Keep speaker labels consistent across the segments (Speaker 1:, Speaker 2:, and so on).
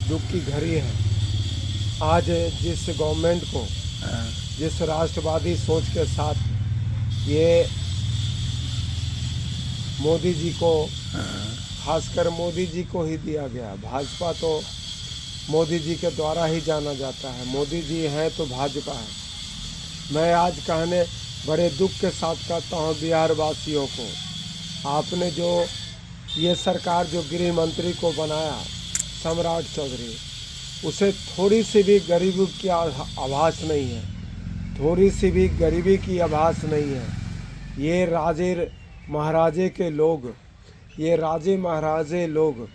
Speaker 1: दुख की घड़ी है। आज जिस गवर्नमेंट को, जिस राष्ट्रवादी सोच के साथ ये मोदी जी को, खासकर मोदी जी को ही दिया गया। भाजपा तो मोदी जी के द्वारा ही जाना जाता है। मोदी जी हैं तो भाजपा है। मैं आज कहने बड़े दुख के साथ कहता हूँ बिहार वासियों को, आपने जो ये सरकार जो गृह मंत्री को बनाया सम्राट चौधरी, उसे थोड़ी सी भी गरीबी की आभास नहीं है, थोड़ी सी भी गरीबी की आभास नहीं है। ये राजे महाराजे के लोग, ये राजे महाराजे लोग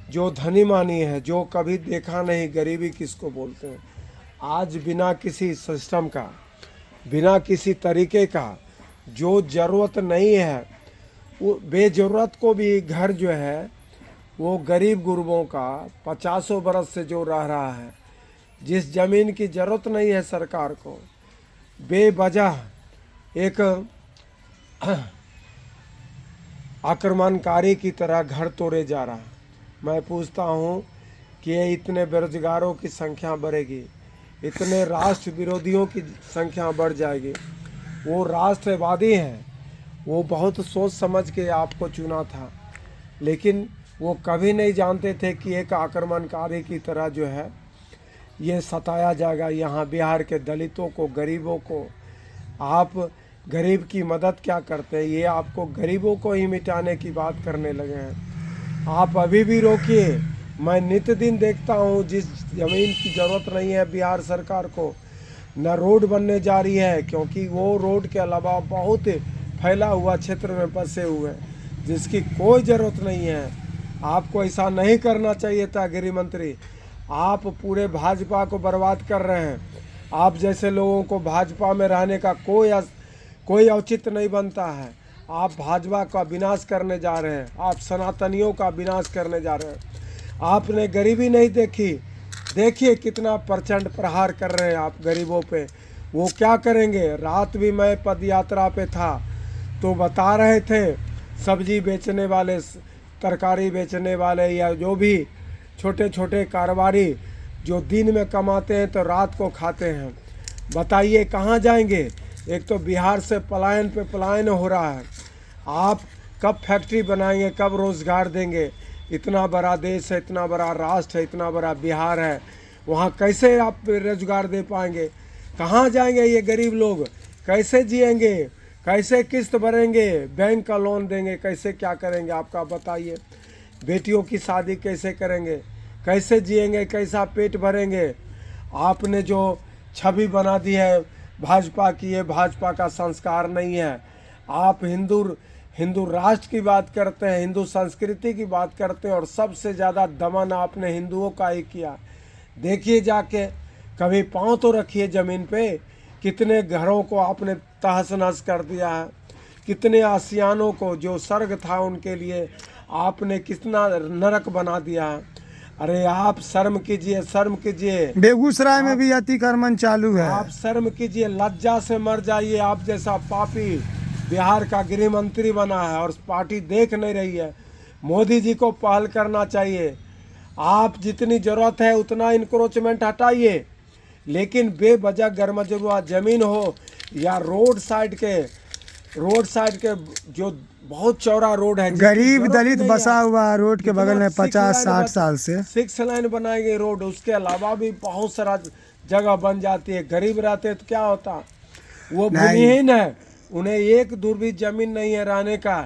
Speaker 1: जो धनी मानी है, जो कभी देखा नहीं गरीबी किसको बोलते हैं, आज बिना किसी सिस्टम का, बिना किसी तरीके का, जो ज़रूरत नहीं है वो बेज़रूरत को भी घर जो है वो गरीब गुरबों का 50 बरस से जो रह रहा है, जिस ज़मीन की ज़रूरत नहीं है सरकार को, बेवजह एक आक्रमणकारी की तरह घर तोड़े जा रहा है। मैं पूछता हूँ कि ये इतने बेरोजगारों की संख्या बढ़ेगी, इतने राष्ट्र विरोधियों की संख्या बढ़ जाएगी। वो राष्ट्रवादी हैं, वो बहुत सोच समझ के आपको चुना था, लेकिन वो कभी नहीं जानते थे कि एक आक्रमणकारी की तरह जो है ये सताया जाएगा यहाँ बिहार के दलितों को, गरीबों को। आप गरीब की मदद क्या करते हैं? ये आपको गरीबों को ही मिटाने की बात करने लगे हैं। आप अभी भी रोकिए। मैं नित्य दिन देखता हूँ जिस ज़मीन की ज़रूरत नहीं है बिहार सरकार को, न रोड बनने जा रही है, क्योंकि वो रोड के अलावा बहुत फैला हुआ क्षेत्र में बसे हुए हैं जिसकी कोई ज़रूरत नहीं है। आपको ऐसा नहीं करना चाहिए था गृह मंत्री। आप पूरे भाजपा को बर्बाद कर रहे हैं। आप जैसे लोगों को भाजपा में रहने का कोई औचित्य नहीं बनता है। आप भाजपा का विनाश करने जा रहे हैं, आप सनातनियों का विनाश करने जा रहे हैं। आपने गरीबी नहीं देखी, देखिए कितना प्रचंड प्रहार कर रहे हैं आप गरीबों पे। वो क्या करेंगे? रात भी मैं पद यात्रा पे था तो बता रहे थे सब्जी बेचने वाले, तरकारी बेचने वाले या जो भी छोटे छोटे कारोबारी जो दिन में कमाते हैं तो रात को खाते हैं, बताइए कहाँ जाएंगे? एक तो बिहार से पलायन पे पलायन हो रहा है। आप कब फैक्ट्री बनाएंगे, कब रोज़गार देंगे? इतना बड़ा देश है, इतना बड़ा राष्ट्र है, इतना बड़ा बिहार है, वहाँ कैसे आप रोजगार दे पाएंगे? कहाँ जाएंगे ये गरीब लोग? कैसे जिएंगे? कैसे किस्त भरेंगे? बैंक का लोन देंगे? कैसे क्या करेंगे आपका बताइए? बेटियों की शादी कैसे करेंगे? कैसे जिएंगे? कैसा पेट भरेंगे? आपने जो छवि बना दी है भाजपा की, ये भाजपा का संस्कार नहीं है। आप हिंदू राष्ट्र की बात करते हैं, हिंदू संस्कृति की बात करते हैं, और सबसे ज़्यादा दमन आपने हिंदुओं का ही किया। देखिए जाके, कभी पाँव तो रखिए ज़मीन पे। कितने घरों को आपने तहस नहस कर दिया है, कितने आसियानों को जो स्वर्ग था उनके लिए आपने कितना नरक बना दिया है। अरे आप शर्म कीजिए, शर्म कीजिए।
Speaker 2: बेगूसराय में भी अतिक्रमण चालू है।
Speaker 1: आप शर्म कीजिए, लज्जा से मर जाइए। आप जैसा पापी बिहार का गृह मंत्री बना है और पार्टी देख नहीं रही है। मोदी जी को पहल करना चाहिए। आप जितनी ज़रूरत है उतना इंक्रोचमेंट हटाइए, लेकिन बेवजह गरमजुआ ज़मीन हो या रोड साइड के जो बहुत चौड़ा रोड है,
Speaker 2: गरीब दलित बसा हुआ रोड के बगल में 50-60 साल से
Speaker 1: 6 लाइन बनाएंगे रोड, उसके अलावा भी बहुत सारा जगह बन जाती है। गरीब रहते तो क्या होता? वो भूमिहीन है, उन्हें एक दूर भी जमीन नहीं है रहने का।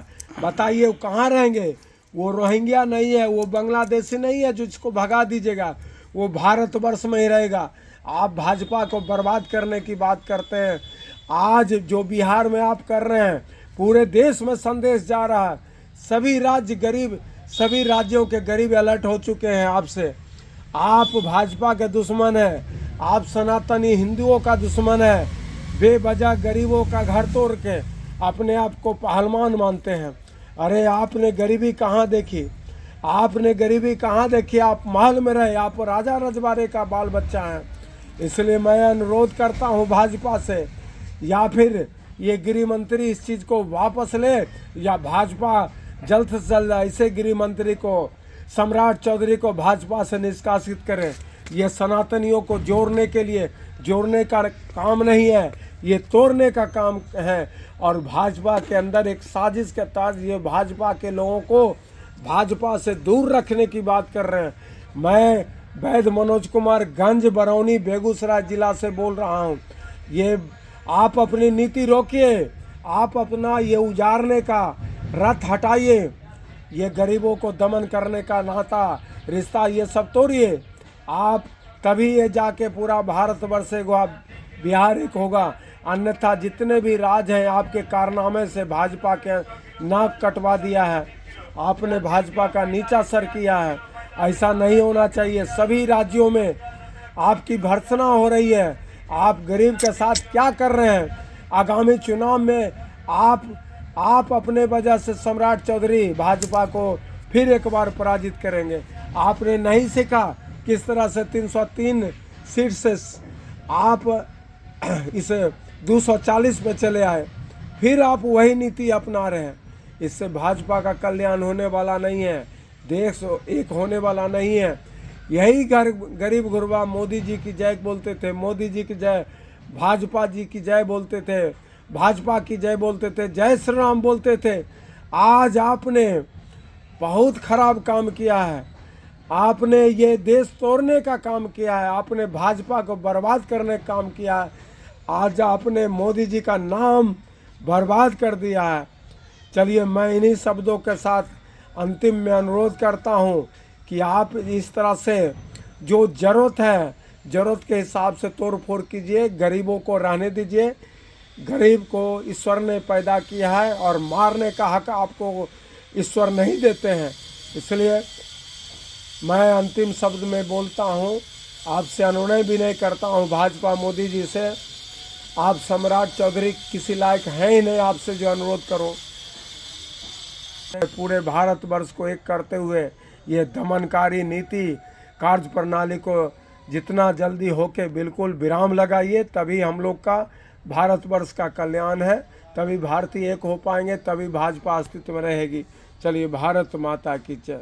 Speaker 1: बताइए वो कहाँ रहेंगे? वो रोहिंग्या नहीं है, वो बांग्लादेशी नहीं है जिसको भगा दीजिएगा, वो भारतवर्ष में ही रहेगा। आप भाजपा को बर्बाद करने की बात करते हैं। आज जो बिहार में आप कर रहे हैं, पूरे देश में संदेश जा रहा है। सभी राज्यों के गरीब अलर्ट हो चुके हैं आपसे। आप भाजपा के दुश्मन हैं, आप सनातनी हिंदुओं का दुश्मन है। बेवजह गरीबों का घर तोड़ के अपने आप को पहलवान मानते हैं। अरे आपने गरीबी कहाँ देखी? आपने गरीबी कहाँ देखी? आप महल में रहे, आप राजा रजवाड़े का बाल बच्चा हैं। इसलिए मैं अनुरोध करता हूँ भाजपा से, या फिर ये गृह मंत्री इस चीज़ को वापस ले, या भाजपा जल्द से जल्द ऐसे गृह मंत्री को सम्राट चौधरी को भाजपा से निष्कासित करें। ये सनातनियों को जोड़ने का काम नहीं है, ये तोड़ने का काम है। और भाजपा के अंदर एक साजिश के तहत ये भाजपा के लोगों को भाजपा से दूर रखने की बात कर रहे हैं। मैं वैद मनोज कुमार गंज बरौनी बेगूसराय जिला से बोल रहा हूँ। ये आप अपनी नीति रोकिए, आप अपना ये उजाड़ने का रथ हटाइए, ये गरीबों को दमन करने का नाता रिश्ता ये सब तोड़िए। आप तभी ये जाके पूरा भारतवर्ष होगा, बिहार एक होगा। अन्यथा जितने भी राज हैं आपके कारनामे से भाजपा के नाक कटवा दिया है, आपने भाजपा का नीचा सर किया है। ऐसा नहीं होना चाहिए। सभी राज्यों में आपकी भर्त्सना हो रही है। आप गरीब के साथ क्या कर रहे हैं? आगामी चुनाव में आप अपने वजह से सम्राट चौधरी भाजपा को फिर एक बार पराजित करेंगे। आपने नहीं सीखा किस तरह से 303 सीट से आप इस 240 पे चले आए, फिर आप वही नीति अपना रहे हैं। इससे भाजपा का कल्याण होने वाला नहीं है, देश एक होने वाला नहीं है। यही गरीब गुरबा मोदी जी की जय बोलते थे, मोदी जी की जय, भाजपा जी की जय बोलते थे, भाजपा की जय बोलते थे, जय श्री राम बोलते थे। आज आपने बहुत खराब काम किया है। आपने ये देश तोड़ने का काम किया है, आपने भाजपा को बर्बाद करने का काम किया है। आज आपने मोदी जी का नाम बर्बाद कर दिया है। चलिए, मैं इन्हीं शब्दों के साथ अंतिम में अनुरोध करता हूं कि आप इस तरह से जो ज़रूरत है, ज़रूरत के हिसाब से तोड़ फोड़ कीजिए, गरीबों को रहने दीजिए। गरीब को ईश्वर ने पैदा किया है और मारने का हक आपको ईश्वर नहीं देते हैं। इसलिए मैं अंतिम शब्द में बोलता हूं, आपसे अनुनय भी नहीं करता हूं भाजपा मोदी जी से, आप सम्राट चौधरी किसी लायक हैं ही नहीं आपसे जो अनुरोध करो। पूरे भारतवर्ष को एक करते हुए ये दमनकारी नीति कार्य प्रणाली को जितना जल्दी होके बिल्कुल विराम लगाइए, तभी हम लोग का भारतवर्ष का कल्याण है, तभी भारतीय एक हो पाएंगे, तभी भाजपा अस्तित्व में रहेगी। चलिए, भारत माता की जय।